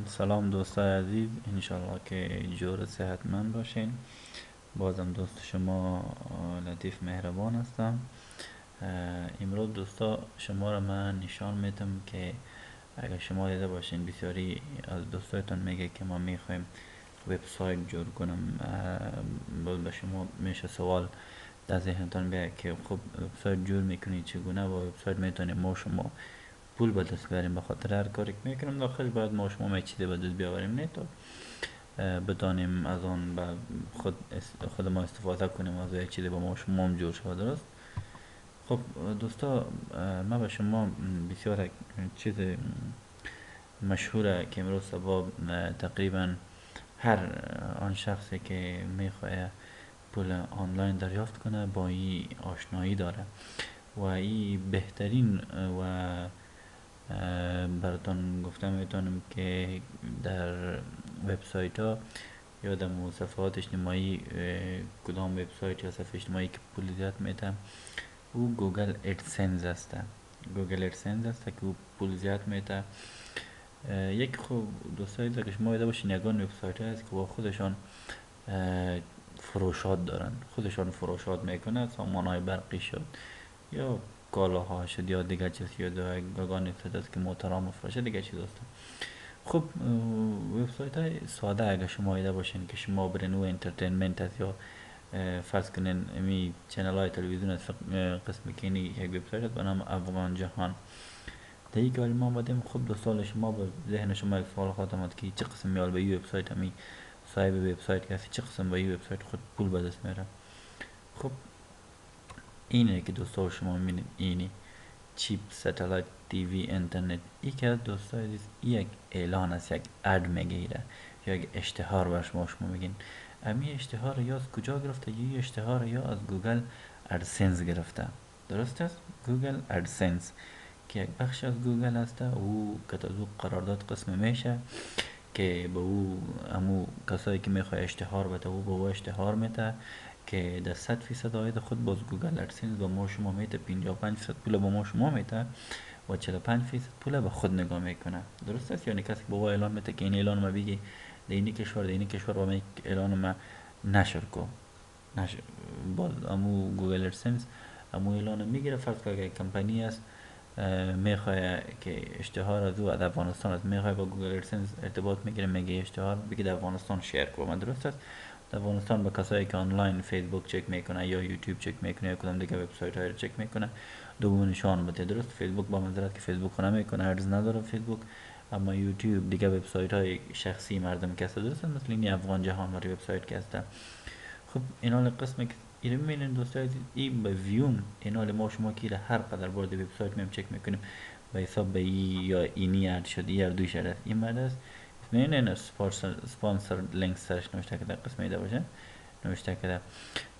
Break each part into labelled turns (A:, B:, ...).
A: سلام دوستای عزیز، انشالله که جور صحتمند باشین. بازم دوست شما لطیف مهربان هستم. امروز دوستا شما را من نشان میدم که اگر شما دیده باشین بسیاری از دوستایتان میگه که ما میخوایم وبسایت جور کنم. باز به شما میشه سوال در ذهنتان بیاید که خب وبسایت جور میکنی چگونه با وبسایت میتونیم ما شما پول به دست بیاریم. به خاطر هر کاری که میکنیم داخل باید ما شما می چیزی به دست بیاوریم، نه تو بتانیم از آن به خود ما استفاده کنیم، از یک چیزی به ما شما هم جور شود. درست؟ خب دوستا، ما به شما بسیار چیز مشهوره که امروز با تقریبا هر آن شخصی که میخواه پول آنلاین دریافت کنه با این آشنایی داره و این بهترین و براتون گفتم میتونم که در وبسایت ها یا در صفحات اجتماعی کدام وبسایت یا صفحه اجتماعی که پول زیاد میده او گوگل ادسنس است. گوگل ادسنس است که او پول زیاد میده. یک خوب دوستایی که شما دیده باشین یگان وبسایت هست که با خودشان فروشات دارن، خودشان فروشات میکنه، سامان های برقی شد یا کالاها شد یا دیگه چیز یا گاگان است که محترم مفروشه دیگه چیز است. خب وبسایت های ساده اگه شما دیده باشین که شما برین و انترتینمنت است یا فرض کنین امی چینل های تلویزیون است، قسم که اینی یک وبسایت است به نام افغان جهان. در یک ما بودیم. خب دو سال شما به ذهن شما یک سوال خواهد آمد که چه قسم میال به این وبسایت همی صاحب وبسایت که چه قسم به این وبسایت خود پول به دست میاره. خب اینه که دوستا شما میبینید اینی چیپ ستلایت تیوی اینترنت. یکی از دوستای عزیز یک اعلان است، یک اد میگیره یا یک اشتهار بر شما میگین. امی اشتهار یا از کجا گرفته؟ یه اشتهار یا از گوگل ادسنس گرفته. درست است؟ گوگل ادسنس که یک بخش از گوگل هسته، او که از او قرارداد قسم میشه که به او امو کسایی که میخواه اشتهار بده او به او اشتهار میده که در 100% عاید خود باز گوگل ادسنس با ما شما میده. 55% پول با ما شما میده و 45% پول به خود نگاه میکنه. درست است؟ یعنی کسی که با اعلان میده که این اعلان ما بگی در اینی کشور و ما اعلان ما نشر کو نشر، باز امو گوگل ادسنس امو اعلان میگیره. فرض که کمپانی است میخواه که اشتهار از او از افغانستان است، میخواه با گوگل ادسنس ارتباط میگیره، میگه اشتهار بگی در افغانستان شیر کو. درست است؟ در افغانستان با کسایی که آنلاین فیسبوک چک میکنه یا یوتیوب چک میکنه یا کدام دیگه وبسایت های رو چک میکنه دوم نشان بده. درست؟ فیسبوک با منظورت که فیسبوک خونه میکنه، ارز نداره فیسبوک، اما یوتیوب دیگه وبسایت های شخصی مردم که هست. درست؟ مثل این افغان جهان وری وبسایت که هست. خب اینا قسمی که اینا میبینین دوستای عزیز، این به ویوم اینا ما شما که هر قدر وارد وبسایت میم چک میکنیم به حساب به ای یا اینی اد شد ای دوی شده این مرد است. نه نه نه سپانسر لینک سرش نوشته که در قسم ایده باشه نوشته که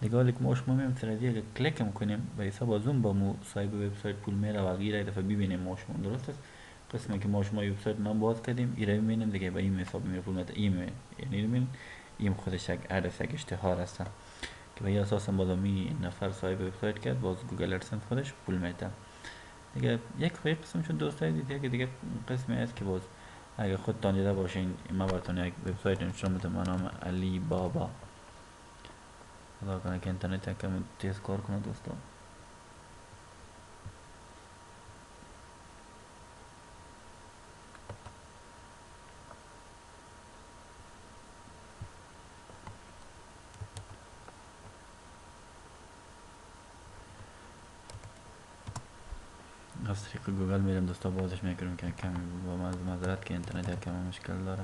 A: دیگه حالی که ما شما میم سردی اگه کلیک میکنیم به حساب از اون با مو صاحب وبسایت پول میره و غیره دفعه ببینیم ما شما. درست است؟ قسمی که ما شما وبسایت نام باز کردیم ایره میبینیم دیگه به این حساب میره پول میده. این یعنی ببین این خودش یک اد است، یک اشتهار است که به اساس بادامی نفر صاحب وبسایت کرد باز گوگل ادسنس خودش پول میده دیگه. یک خواهی قسم شد دوستای دیگه قسمی است که باز اگه خودتان دیده باشین ما براتون یک وبسایت نشون میدم به نام علی بابا. خدا کنه که اینترنت یکم تیز کار کنه دوستان. از طریق گوگل میرم دوستا بازش میکنم که کمی با معذرت که اینترنت یکم مشکل داره.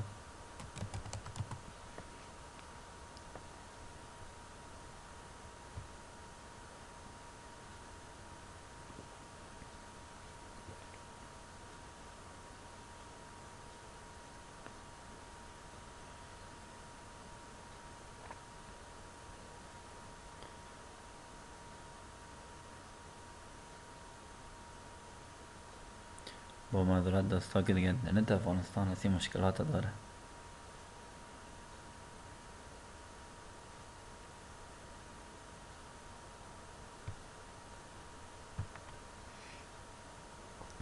A: با معذرت دوستا که دیگه اینترنت افغانستان هستی مشکلات داره.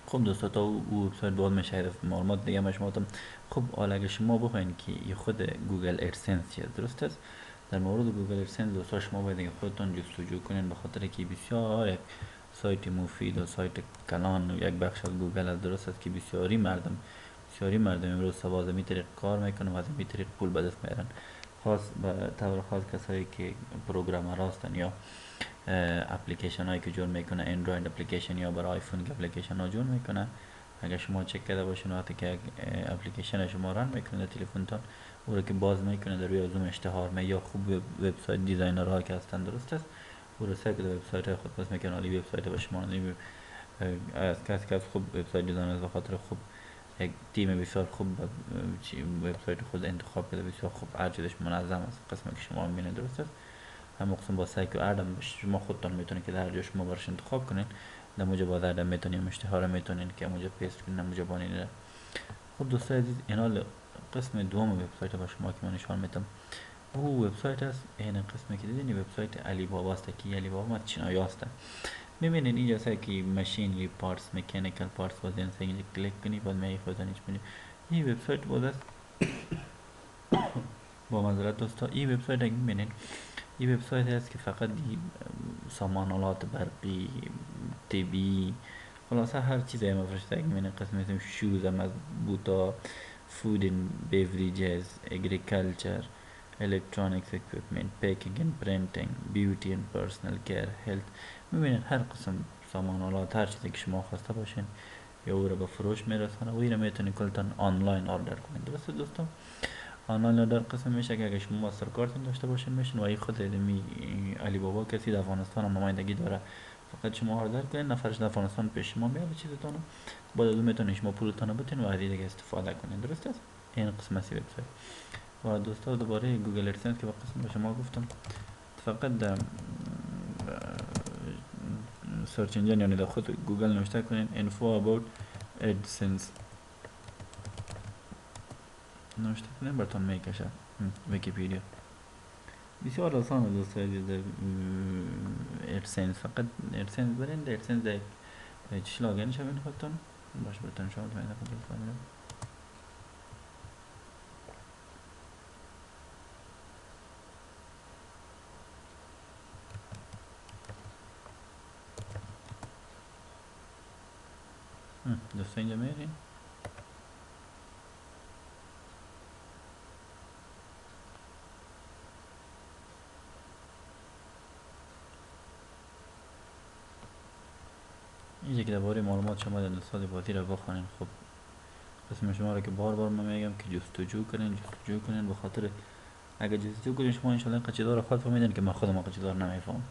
A: خب خب دوستا تا او وبسایت باز میشه معلومات دیگه شما تم. خب حالا اگه شما بخواین که این خود گوگل ادسنس چیه درست است، در مورد گوگل ادسنس دوستا شما باید دیگه خودتون جستجو کنین، به خاطر که بسیار یک سایت مفید و سایت کلان و یک بخش از گوگل است. درست است که بسیاری مردم امروز سواز می طریق کار میکنن و از این طریق پول به دست میارن، خاص به طور خاص کسایی که پروگرامر هستن یا اپلیکیشن هایی که جور میکنه، اندروید اپلیکیشن یا برای آیفون که اپلیکیشن ها جور میکنه. اگر شما چک کرده باشین وقتی که اپلیکیشن شما ران میکنه در تلفنتون، او رو که باز میکنه در روی از اون اشتهار می یا خوب وبسایت دیزاینر ها که هستن درست است، او رو سعی کنه وبسایت خود باز میکنه، ولی وبسایت به شما از کسی که خوب وبسایت دیزاینر به خاطر خوب یک تیم بسیار خوب وبسایت خود انتخاب کرده، بسیار خوب ارشدش منظم است قسمی که شما میبینید درست است. هم مقسم با سایت و اردم شما خودتون میتونید که در جا شما برش انتخاب کنین، در موجب باز اردم میتونین اشتهار میتونین که موجب پیست کنین، در موجب بانین. خب دوستای عزیز اینا قسم دوم وبسایت با شما که من نشان میدم او وبسایت است. این قسمی که دیدین وبسایت علی بابا است که علی بابا ما چینایی است. میبینین اینجا هست که ماشینری پارتس، مکانیکال پارتس باز این اینجا کلیک کنی بعد می خودتون میبینید این وبسایت باز است. با معذرت دوستا این وبسایت اگه میبینین این وبسایت است که فقط سامانالات برقی، طبی، خلاصه هر چیزی مفرشته اگه میبینین قسم مثل شوز هم از بوتا، فود and beverages, agriculture, electronics equipment, packing and printing, beauty and personal care, health. میبینین هر قسم سامانالات هر چیزی که شما خواسته باشین یا او رو به فروش میرسانه و این رو میتونین کلتان آنلاین آردر کنین. درسته دوستان؟ آنلاین آردر قسم میشه که اگه شما ماستر کارت داشته باشین میشین و این خود علی بابا کسی در افغانستان هم نمایندگی داره، فقط شما آردر کنین نفرش در افغانستان پیش شما میاد چیزتون بعد از اون میتونین شما پولتون رو بتین و از دیگه استفاده کنین. درست است؟ این قسم از وبسایت. و دوستا دوباره گوگل ادسنس که با قسم به شما گفتم فقط در سرچ انجین یعنی در خود گوگل نوشته کنین info about AdSense نوشته کنین براتون میکشه ویکیپیدیا. بسیار آسانه دوستان عزیز ادسنس، فقط ادسنس برین در ادسنس در چی لاگین شوین خودتون باش براتون شما میدم خودتون دوستان اینجا میرین اینجا که درباره معلومات شما در دوستان بازی رو بخونین. خب قسم شما رو که بار بار من میگم که جستجو کنین به خاطر اگه جستجو کنین شما انشالله این قچیدار خود فهمیدین که من خودم قچیدار نمیفهم.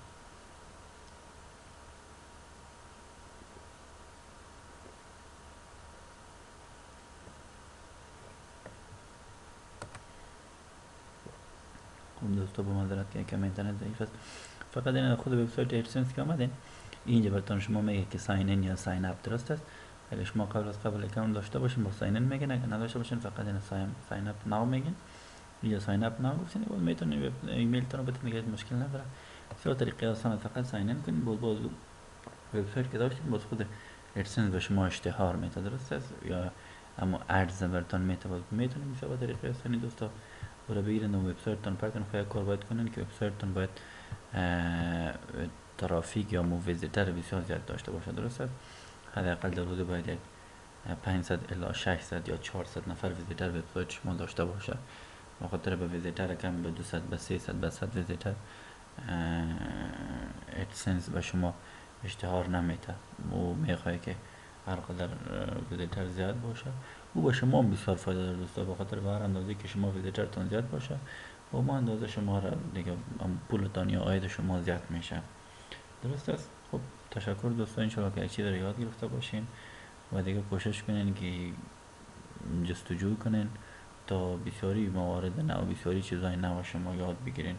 A: خب دوستا با معذرت که کم اینترنت ضعیف است، فقط این خود وبسایت ادسنس که آمدین اینجا براتون شما میگه که ساین این یا ساین اپ درست است. اگه شما قبل اکانت داشته باشین با ساین این میگن، اگه نداشته باشین فقط این ساین اپ ناو میگن. اینجا ساین اپ ناو گفتین بعد میتونین ایمیل تون رو بتین دیگه مشکل نداره. بسیار طریقه آسان فقط ساین این کنین باز وبسایت که داشتین باز خود ادسنس به شما اشتهار میده درست است یا اما ادز براتون میده باز میتونین بسیار طریقه آسانی دوستا برای بگیرین و وبسایتتون پرتون خواهی کار باید کنین که وبسایتتون باید ترافیک یا ویزیتر بسیار زیاد داشته باشه. درست است؟ حداقل در روز باید یک 500 الی 600 یا 400 نفر ویزیتر وبسایت شما داشته باشه. بخاطر به ویزیتر کم به 200 به 300 به 100 ویزیتر ادسنس به شما اشتهار نمیده و میخواه که هر قدر ویزیتر زیاد باشه او به شما بسیار فایده داره دوستا، بخاطر به هر اندازه که شما ویزیترتون زیاد باشه و ما اندازه شما را دیگه پولتان یا عاید شما زیاد میشه. درست است؟ خب تشکر دوستان، انشاءالله که چیزی رو یاد گرفته باشین و دیگه کوشش کنین که جستجو کنین تا بسیاری موارد نو بسیاری چیزای نو شما یاد بگیرین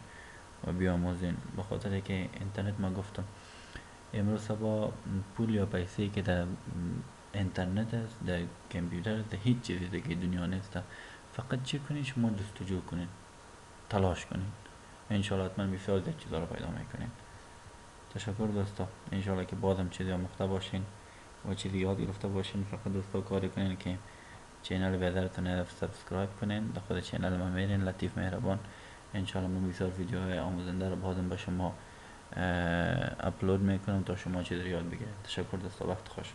A: و بیاموزین، بخاطر که اینترنت ما گفتم امروز صبح پول یا پیسی که در اینترنت است در کامپیوتر است هیچ چیزی دیگه دنیا نیست. فقط چی کنین شما جستجو کنین تلاش کنین انشاءالله حتما بسیار زیاد چیزا رو پیدا میکنین. تشکر دوستا، انشاءالله که بازم چیزی آموخته باشین و چیزی یاد گرفته باشین. فقط دوستا کاری کنین که چینل بیادرتون سابسکرایب کنین، در خود چینل ما میرین، لطیف مهربان. انشالله من بسیار ویدیوهای آموزنده رو بازم به شما اپلود میکنم تا شما چیزی یاد بگیرید. تشکر دوستا، وقت خوش.